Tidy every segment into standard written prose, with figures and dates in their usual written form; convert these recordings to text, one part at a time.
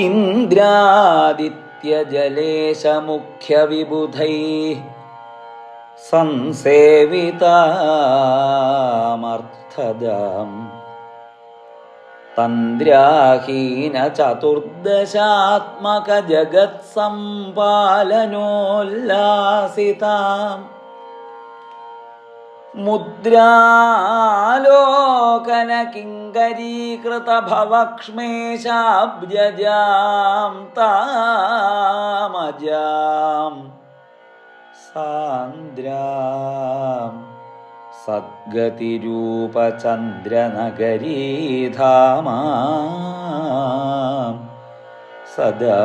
ഇന്ദ്രാദിത്യജലേശമുഖ്യവിബുധൈഃ സംസേവിതാമർത്ഥദാം തന്ദ്രാഹീനചതുർദശാത്മകജഗത്സമ്പാലനോല്ലാസിതാം മുദ്രാലോകനകിങ്കരീകൃതഭവക്ഷ്മേശാബ്ജജാം താമജാം സാന്ദ്രാം സദ്ഗതിരൂപചന്ദ്രനഗരീധാമാം സദാ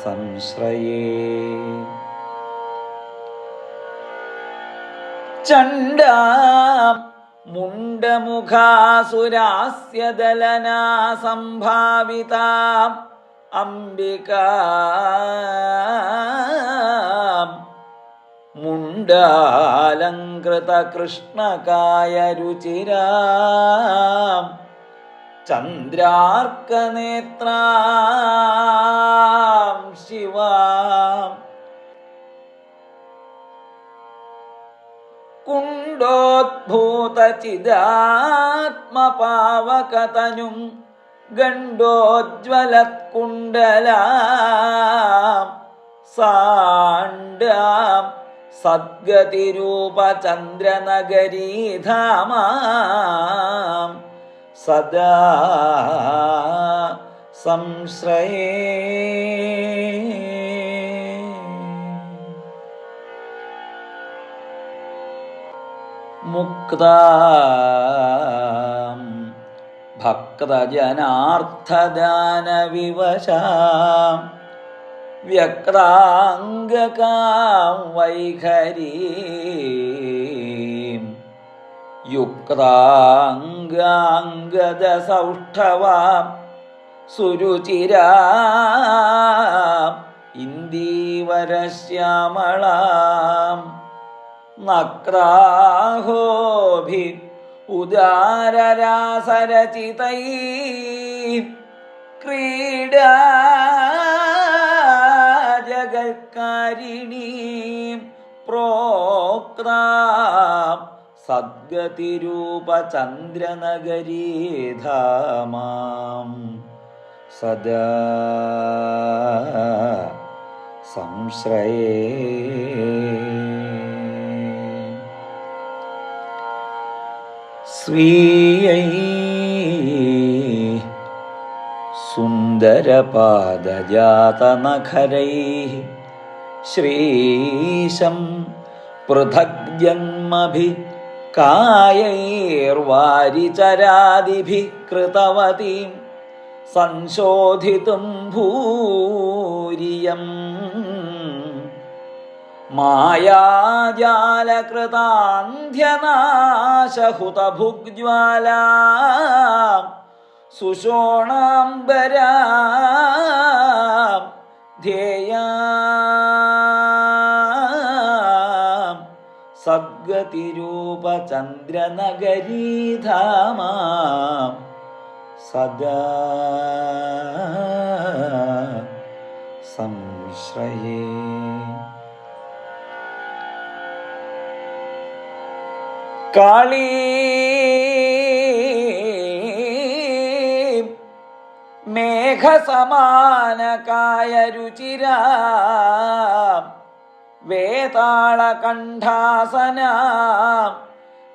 സംശ്രയേ. ചണ്ഡാം മുണ്ഡമുഖാസുരാസ്യദലനാ സംഭാവിതാം അംബികാം മുണ്ഡാലങ്കൃതകൃഷ്ണകായരുചിരാം ചന്ദ്രാർക്കനേത്രാം ശിവാം കുണ്ടോദ്ഭൂതചിദാത്മപാവകതനും ഗണ്ഡോജ്വലത്കുണ്ടലാം സാണ്ഡാം സദ്ഗതിരൂപചന്ദ്രനഗരീധാമാം സദാ സംശ്രയേ. മുക്താം ഭക്തജനാർത്ഥദാനവിവശാം വ്യക്താംഗകാം വൈഖരീം യുക്താംഗാംഗദസൗഷ്ഠവാം സുരുചിരാം ഇന്ദീവരശ്യാമളാം നക്രാഹോഭി ഉദാരരാസരചിതൈഃ ക്രീഡാ ജഗൽക്കാരിണീം പ്രോക്താം സദ്ഗതിരൂപചന്ദ്രനഗരീധാമാം സദാ സംശ്രയേ. സ്വീയൈ സുന്ദരപാദജാതനഖരൈഃ ശ്രീശം പൃഥഗ്ജന്മഭിः കായൈർവാരിചരാദിഭിः കൃതവതീം സംശോധിതും ഭൂരിയം മായാജാലകൃതാന്ധ്യനാശഹുതഭുഗ്ജ്വാലാം സുഷോണാംബരാം ധ്യേയാം സദ്ഗതിരൂപചന്ദ്രനഗരീധാമാം സദാ സംശ്രയേ. കാളീ മേഘസമാനകായരുചിരാം വേതാളകണ്ഠാസനാം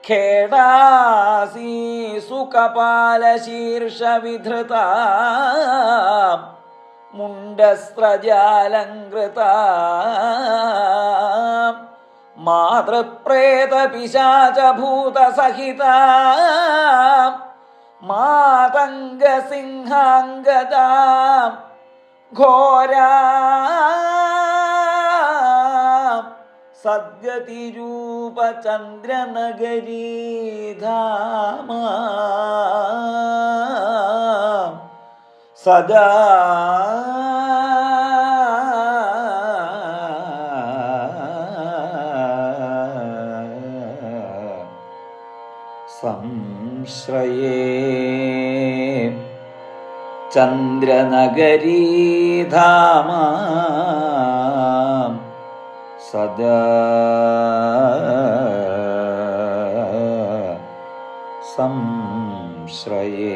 ഖേടാസീസുകപാലശീർഷവിധൃതാം മുണ്ഡസ്രജാലങ്കൃതാം മാതൃപ്രേതപിശാചഭൂതസഹിതാം മാതംഗസിംഹാംഗദാം ഘോരാം സദ്ഗതിരൂപചന്ദ്രനഗരീധാമാം സദാ സംശ്രയേ. ചന്ദ്രനഗരീധാമാം സദാ സംശ്രയേ.